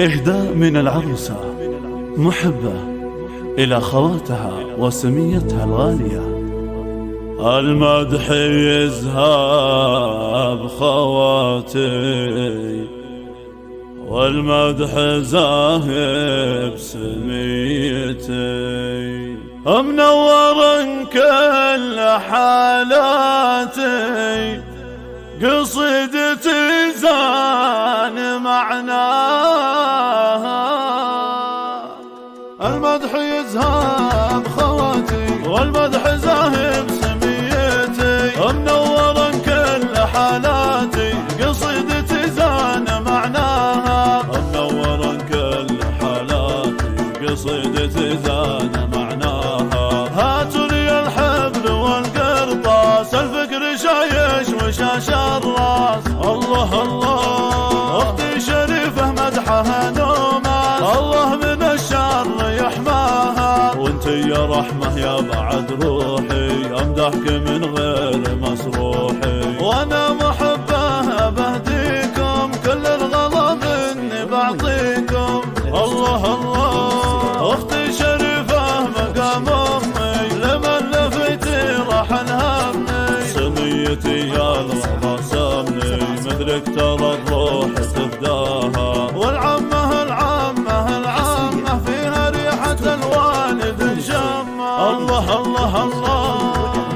إهداء من العروسة محبة إلى خواتها وسميتها الغالية. المدح يذهب خواتي والمدح زاهب سميتي، منور كل حالاتي قصيدتي زان معناها. المدح يذهب خواتي والمدح زاهب سميتي، منور كل حالاتي قصيدتي زان معناها. منور كل حالاتي قصيدتي زان معناها. هاتوا لي الحبل والقرطاس الفكر شايش وشاش الراس. الله الله اختي شريفه مدحها نوماس، الله من الشر يحماها. وانتي يا رحمه يا بعد روحي امدحك من غير مسروحي. وانا محبه بهديكم كل الغلا مني بعطيكم. الله الله اختي شريفه مقام امي لمن لفيتي راح الهمني. سميتي يا الوضع سمني مثلك ترى الروح تفداها. والعمه العمه العمه فيها ريحه الوالد شمه. الله الله الله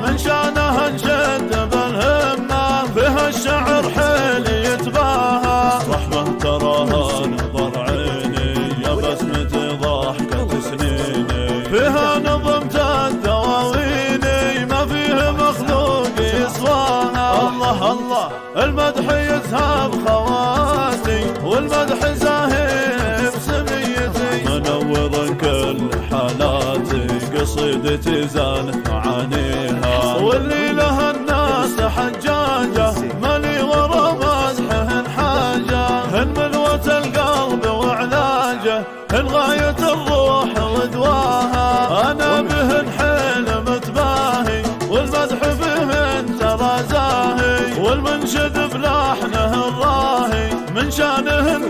من شانها نشد بالهمه، فيها الشعر حيل يتباهى. رحمه تراها نظر عيني يا بسمة ضحكة سنيني، فيها نظمت الدواويني ما فيه مخلوق يسواها. الله الله المدح يذهب خواتي والمدح زاهب سميتي، منور كل حالاتي قصيدتي زانت معانيها. واللي لها الناس حجاجه مالي ورا مزحهن حاجه، هن ملوة القلب وعلاجه هن غاية الروح ودواها. انا بهن حيل متباهي والمدح بهن ترى زاهي، والمنشد بلحنه الراهي من شانهن